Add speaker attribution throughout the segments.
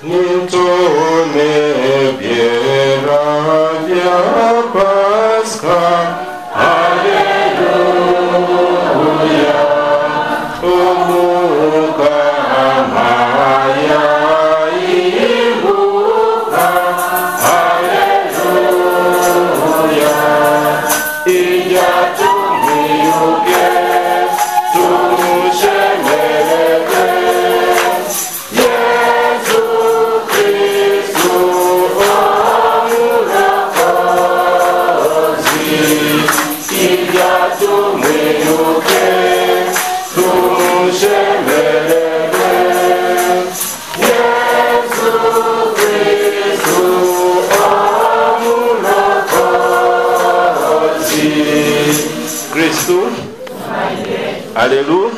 Speaker 1: nitone vyera vya Pasaka. Haleluya, umuka maya ibuka. Haleluya, ija tumiyuke tumushemereke Yesu Kristu omulokozi. Ija tumiyuke tumushemereke Yesu Kristu omulokozi. Kristu, haleluya.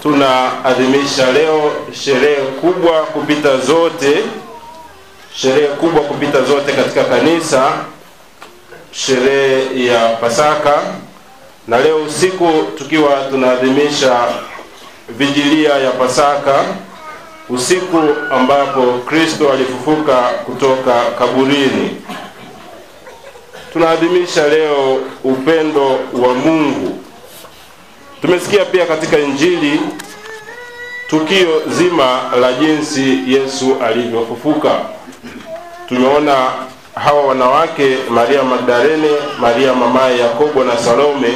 Speaker 1: Tunaadhimisha leo sherehe kubwa kupita zote katika kanisa, sherehe ya Pasaka. Na leo usiku tukiwa tunaadhimisha vigilia ya Pasaka, usiku ambapo Kristo alifufuka kutoka kaburini. Tunaadhimisha leo upendo wa Mungu. Tumesikia pia katika Injili tukio zima la jinsi Yesu alivyofufuka. Tumeona hawa wanawake, Maria Magdalene, Maria mamaye Yakobo na Salome,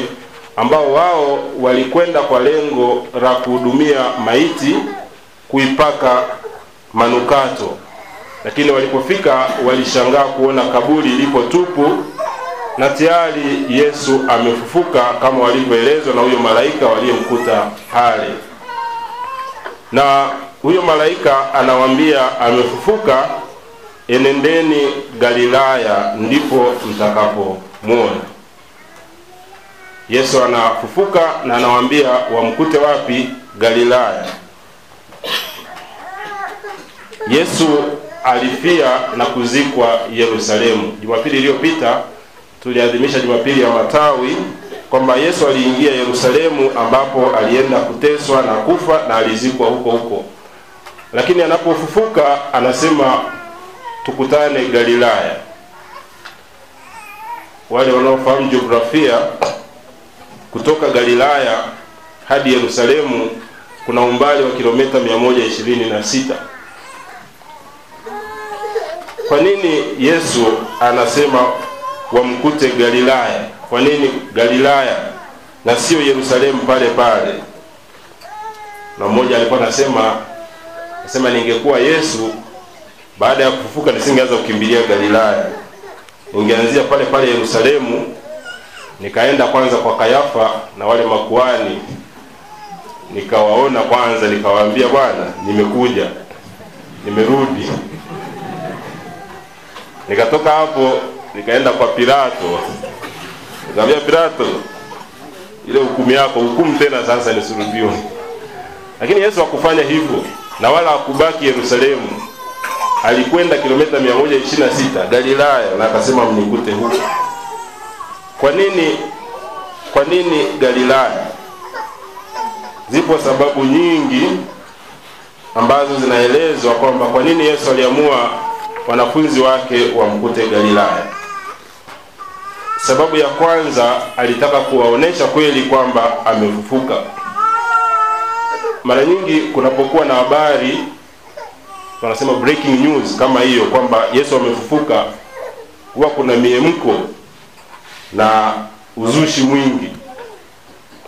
Speaker 1: ambao wao walikwenda kwa lengo la kuhudumia maiti, kuipaka manukato. Lakini walipofika walishangaa kuona kaburi lipo tupu na tayari Yesu amefufuka kama walivyoelezwa na huyo malaika waliyemkuta pale. Na huyo malaika anawaambia amefufuka, enendeni Galilaya ndipo mtakapomuona. Yesu anafufuka na anawaambia wamkute wapi? Galilaya. Yesu alifia na kuzikwa Yerusalemu. Jumapili iliyopita tuliadhimisha Jumapili ya Matawi kwamba Yesu aliingia Yerusalemu ambapo alienda kuteswa na kufa na alizikwa huko huko. Lakini anapofufuka anasema tukutane Galilaya. Wale wanaofahamu jiografia, kutoka Galilaya hadi Yerusalemu kuna umbali wa kilomita 126. Kwa nini Yesu anasema wamkute Galilaya? Kwa nini Galilaya na sio Yerusalemu pale pale? Na mmoja alikuwa anasema ningekuwa Yesu baada ya kufufuka nisingeanza kukimbilia Galilaya. Ningeanzia pale pale Yerusalemu, nikaenda kwanza kwa Kayafa na wale makuhani, nikawaona kwanza, nikawaambia Bwana, nimekuja, nimerudi. Nikatoka hapo nikaenda kwa Pilato. Nikamwambia Pilato, ile hukumu yako, hukumu tena sasa nisulubiwe. Lakini Yesu hakufanya hivyo na wala hakubaki Yerusalemu. Alikwenda kilomita 126 Galilaya na akasema mnikute huko. Kwa nini Galilaya? Zipo sababu nyingi ambazo zinaelezwa kwamba kwa nini Yesu aliamua wanafunzi wake wamkute Galilaya. Sababu ya kwanza, alitaka kuwaonesha kweli kwamba amefufuka. Mara nyingi kunapokuwa na habari wanasema breaking news kama hiyo kwamba Yesu amefufuka, huwa kuna miemko na uzushi mwingi.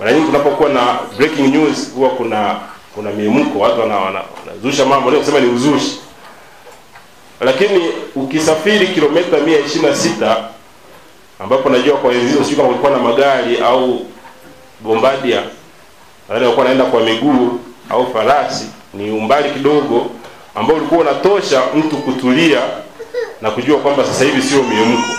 Speaker 1: Mara nyingi kunapokuwa na breaking news huwa kuna miemko, watu wanazusha mambo, leo kusema ni uzushi. Lakini ukisafiri kilomita 126 ambapo najua kwa hizo sio kama kulikuwa na magari au bombardia, wale walikuwa wanaenda kwa miguu au farasi, ni umbali kidogo ambao ulikuwa unatosha mtu kutulia na kujua kwamba sasa hivi sio miemko.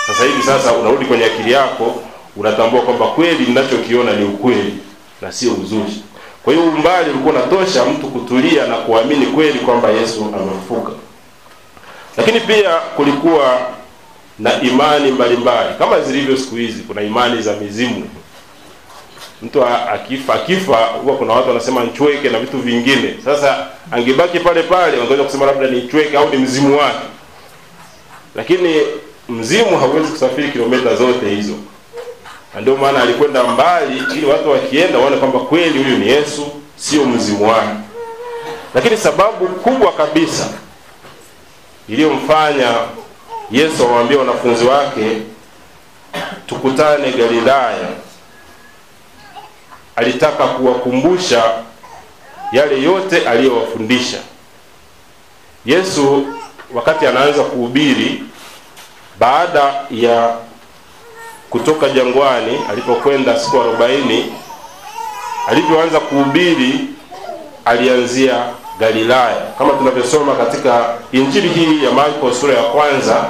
Speaker 1: Sasa hivi sasa unarudi kwenye akili yako, unatambua kwamba kweli ninachokiona ni ukweli na sio uzushi. Kwa hiyo umbali ulikuwa unatosha mtu kutulia na kuamini kweli kwamba Yesu amefufuka. Lakini pia kulikuwa na imani mbalimbali kama zilivyo siku hizi. Kuna imani za mizimu, Mtu akifa huwa kuna watu wanasema nchweke na vitu vingine. Sasa angebaki pale pale wangeweza kusema labda ni nchweke au ni mzimu wake. Lakini mzimu hauwezi kusafiri kilomita zote hizo. Ndio maana alikwenda mbali ili watu wakienda waone kwamba kweli huyu ni Yesu, sio mzimu wake. Lakini sababu kubwa kabisa iliyomfanya Yesu awaambie wanafunzi wake tukutane Galilaya, alitaka kuwakumbusha yale yote aliyowafundisha. Yesu wakati anaanza kuhubiri baada ya kutoka jangwani, alipokwenda siku 40, alipoanza kuhubiri alianzia Galilaya, kama tunavyosoma katika Injili hii ya Marko sura ya 1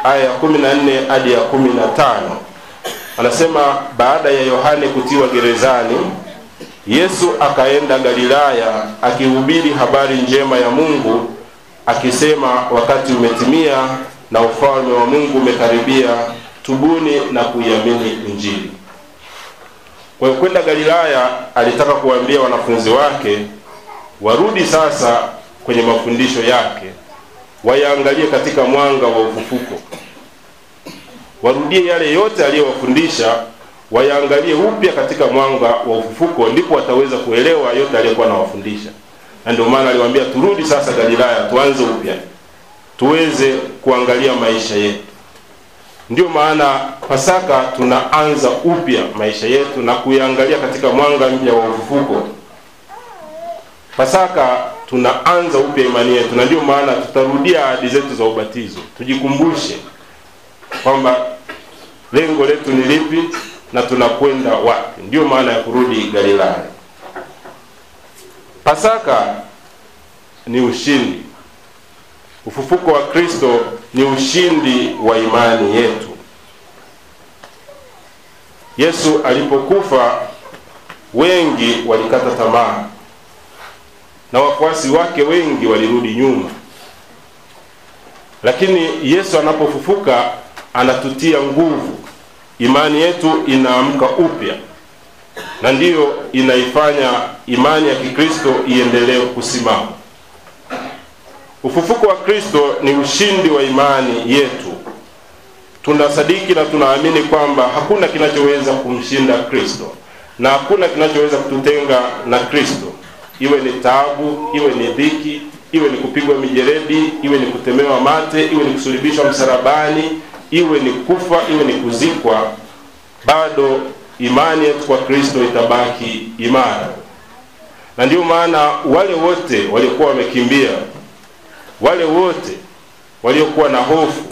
Speaker 1: aya ya 14 hadi ya 15. Anasema baada ya Yohane kutiwa gerezani, Yesu akaenda Galilaya akihubiri habari njema ya Mungu, akisema wakati umetimia na ufalme wa Mungu umekaribia, tubuni na kuiamini Injili. Kwa hiyo kwenda Galilaya alitaka kuambia wanafunzi wake warudi sasa kwenye mafundisho yake, wayaangalie katika mwanga wa ufufuko. Warudie yale yote aliyowafundisha, wayaangalie upya katika mwanga wa ufufuko, ndipo wataweza kuelewa yote aliyokuwa anawafundisha. Na ndio maana aliwaambia turudi sasa Galilaya, tuanze upya, tuweze kuangalia maisha yetu. Ndio maana Pasaka tunaanza upya maisha yetu na kuyaangalia katika mwanga mpya wa ufufuko. Pasaka tunaanza upya imani yetu, na ndio maana tutarudia ahadi zetu za ubatizo. Tujikumbushe kwamba lengo letu ni lipi na tunakwenda wapi. Ndio maana ya kurudi Galilaya. Pasaka ni ushindi. Ufufuko wa Kristo ni ushindi wa imani yetu. Yesu alipokufa wengi walikata tamaa, na wafuasi wake wengi walirudi nyuma. Lakini Yesu anapofufuka anatutia nguvu. Imani yetu inaamka upya, na ndiyo inaifanya imani ya Kikristo iendelee kusimama. Ufufuko wa Kristo ni ushindi wa imani yetu. Tunasadiki na tunaamini kwamba hakuna kinachoweza kumshinda Kristo, na hakuna kinachoweza kututenga na Kristo. Iwe ni taabu, iwe ni dhiki, iwe ni kupigwa mijeledi, iwe ni kutemewa mate, iwe ni kusulubishwa msalabani, iwe ni kufa, iwe ni kuzikwa, bado imani yetu kwa Kristo itabaki imara. Na ndio maana wale wote waliokuwa wamekimbia, wale wote waliokuwa na hofu,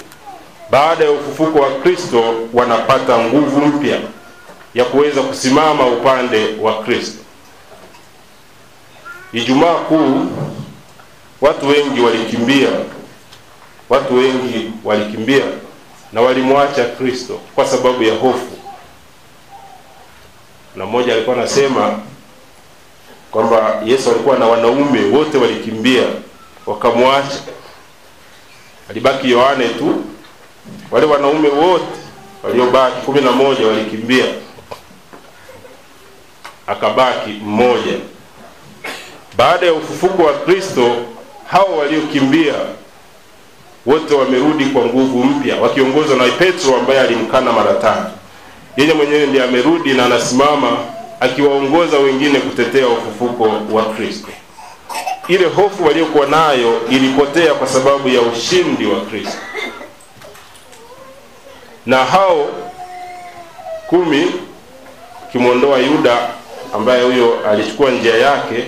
Speaker 1: baada ya ufufuko wa Kristo wanapata nguvu mpya ya kuweza kusimama upande wa Kristo. Ijumaa Kuu watu wengi walikimbia na walimwacha Kristo kwa sababu ya hofu. Na mmoja alikuwa anasema kwamba Yesu alikuwa na wanaume wote walikimbia wakamwacha, alibaki Yohane tu. Wale wanaume wote waliobaki 11 walikimbia, akabaki mmoja. Baada ya ufufuko wa Kristo, hao waliokimbia wote wamerudi kwa nguvu mpya, wakiongozwa na Petro ambaye alimkana mara 3. Yeye mwenyewe ndiye amerudi na anasimama akiwaongoza wengine kutetea ufufuko wa Kristo. Ile hofu waliokuwa nayo ilipotea kwa sababu ya ushindi wa Kristo. Na hao 10, kimuondoa Yuda ambaye huyo alichukua njia yake,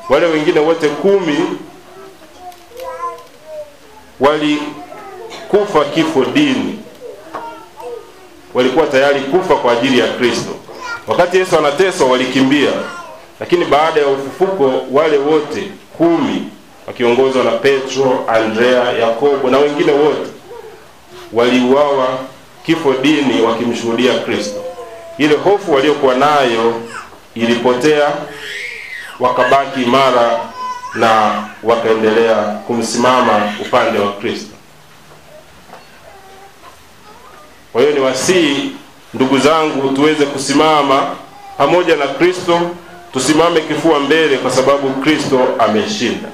Speaker 1: wale wengine wote 10 walikufa kifo dini. Walikuwa tayari kufa kwa ajili ya Kristo. Wakati Yesu anateswa walikimbia, lakini baada ya ufufuko wale wote 10 wakiongozwa na Petro, Andrea, Yakobo na wengine wote waliuawa kifo dini wakimshuhudia Kristo. Ile hofu waliokuwa nayo ilipotea, wakabaki imara na wakaendelea kumsimama upande wa Kristo. Kwa hiyo ni wasii ndugu zangu tuweze kusimama pamoja na Kristo, tusimame kifua mbele kwa sababu Kristo ameshinda.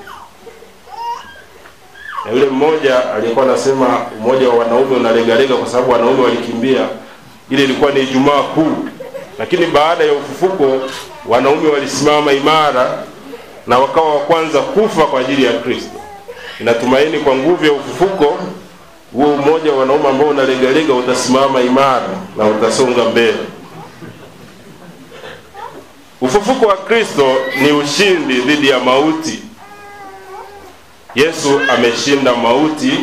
Speaker 1: Na yule mmoja alikuwa anasema umoja wa wanaume unalegalega kwa sababu wanaume walikimbia. Ile ilikuwa ni Ijumaa Kuu. Lakini baada ya ufufuko wanaume walisimama imara na wakawa wa kwanza kufa kwa ajili ya Kristo. Inatumaini kwa nguvu ya ufufuko huo umoja wa wanaume ambao unalegalega utasimama imara na utasonga mbele. Ufufuko wa Kristo ni ushindi dhidi ya mauti. Yesu ameshinda mauti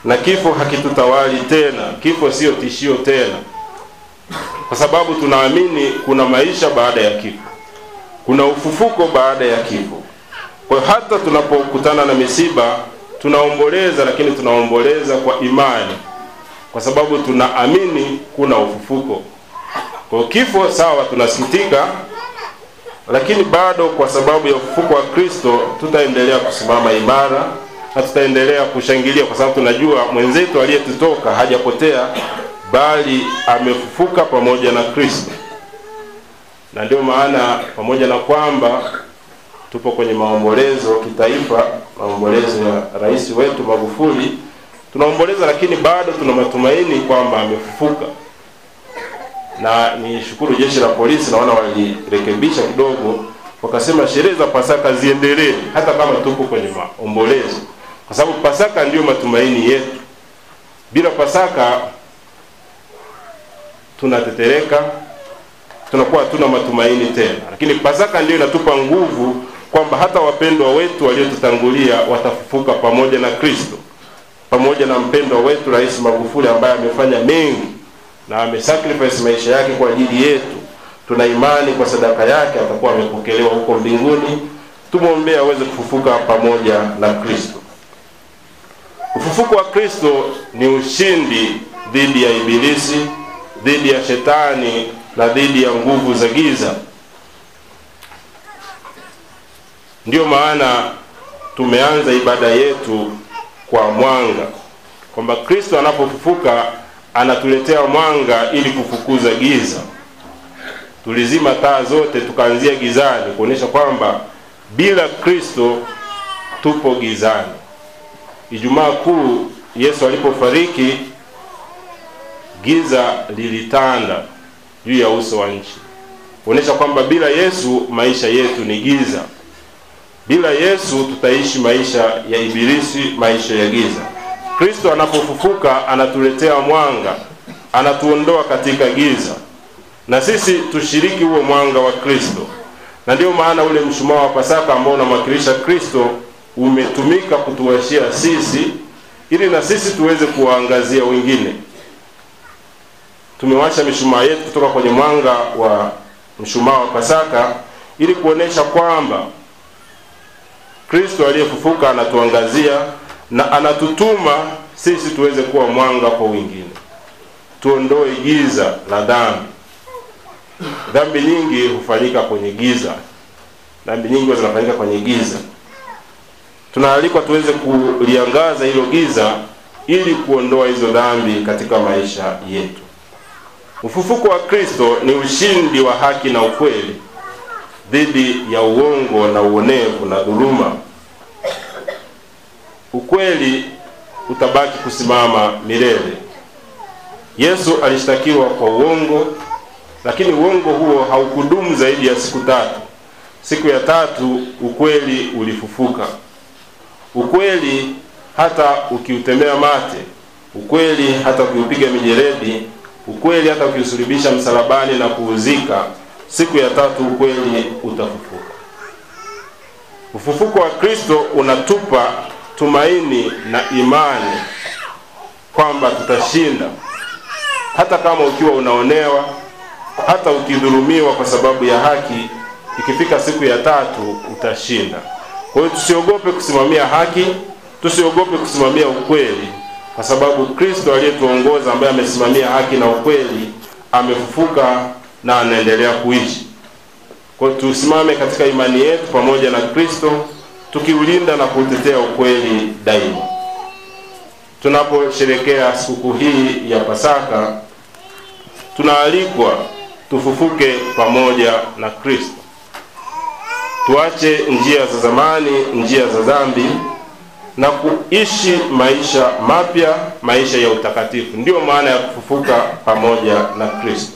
Speaker 1: na kifo hakitutawali tena. Kifo sio tishio tena. Kwa sababu tunaamini kuna maisha baada ya kifo. Kuna ufufuko baada ya kifo. Kwa hata tunapokutana na misiba tunaomboleza, lakini tunaomboleza kwa imani. Kwa sababu tunaamini kuna ufufuko. Kwa kifo sawa tunasikitika, lakini bado kwa sababu ya ufufuko wa Kristo tutaendelea kusimama imara na tutaendelea kushangilia kwa sababu tunajua mwenzetu aliyetutoka hajapotea bali amefufuka pamoja na Kristo. Na ndio maana pamoja na kwamba tupo kwenye maombolezo kitaifa, maombolezo ya rais wetu Magufuli, tunaomboleza lakini bado tuna matumaini kwamba amefufuka. Na ni shukuru jeshi la polisi, naona walirekebisha kidogo, wakasema sherehe za Pasaka ziendelee hata kama tupo kwenye maombolezo, kwa sababu Pasaka ndio matumaini yetu. Bila Pasaka tunatetereka, tunakuwa hatuna matumaini tena. Lakini Pasaka ndio inatupa nguvu kwamba hata wapendwa wetu waliotutangulia watafufuka pamoja na Kristo, pamoja na mpendwa wetu Rais Magufuli ambaye amefanya mengi na amesacrifice maisha yake kwa ajili yetu. Tuna imani kwa sadaka yake atakuwa amepokelewa huko mbinguni. Tumuombee aweze kufufuka pamoja na Kristo. Ufufuko wa Kristo ni ushindi dhidi ya ibilisi, dhidi ya shetani na dhidi ya nguvu za giza. Ndio maana tumeanza ibada yetu kwa mwanga, kwamba Kristo anapofufuka anatuletea mwanga ili kufukuza giza. Tulizima taa zote tukaanzia gizani kuonesha kwamba bila Kristo tupo gizani. Ijumaa Kuu Yesu alipofariki, giza lilitanda juu ya uso wa nchi, kuonesha kwamba bila Yesu maisha yetu ni giza. Bila Yesu tutaishi maisha ya ibilisi, maisha ya giza. Kristo anapofufuka anatuletea mwanga, anatuondoa katika giza, na sisi tushiriki huo mwanga wa Kristo. Na ndio maana ule mshumaa wa Pasaka ambao unamwakilisha Kristo umetumika kutuwashia sisi ili na sisi tuweze kuwaangazia wengine. Tumewasha mishumaa yetu kutoka kwenye mwanga wa mshumaa wa Pasaka ili kuonesha kwamba Kristo aliyefufuka anatuangazia na anatutuma sisi tuweze kuwa mwanga kwa wengine. Tuondoe giza la dhambi. Dhambi nyingi hufanyika kwenye giza. Dhambi nyingi zinafanyika kwenye giza. Tunaalikwa tuweze kuliangaza hilo giza ili kuondoa hizo dhambi katika maisha yetu. Ufufuko wa Kristo ni ushindi wa haki na ukweli dhidi ya uongo na uonevu na dhuluma. Ukweli utabaki kusimama milele. Yesu alishtakiwa kwa uongo, lakini uongo huo haukudumu zaidi ya siku 3. Siku ya 3 ukweli ulifufuka. Ukweli hata ukiutemea mate, ukweli hata ukiupiga mijeledi, ukweli hata ukiusulubisha msalabani na kuuzika, siku ya 3 ukweli utafufuka. Ufufuko wa Kristo unatupa tumaini na imani kwamba tutashinda. Hata kama ukiwa unaonewa, hata ukidhulumiwa kwa sababu ya haki, ikifika siku ya 3 utashinda. Kwa hiyo tusiogope kusimamia haki, tusiogope kusimamia ukweli, kwa sababu Kristo aliyetuongoza ambaye amesimamia haki na ukweli amefufuka na anaendelea kuishi. Kwa hiyo tusimame katika imani yetu pamoja na Kristo, tukiulinda na kutetea ukweli daima. Tunaposherehekea sikukuu hii ya Pasaka, tunaalikwa tufufuke pamoja na Kristo. Tuache njia za zamani, njia za dhambi, na kuishi maisha mapya, maisha ya utakatifu. Ndio maana ya kufufuka pamoja na Kristo.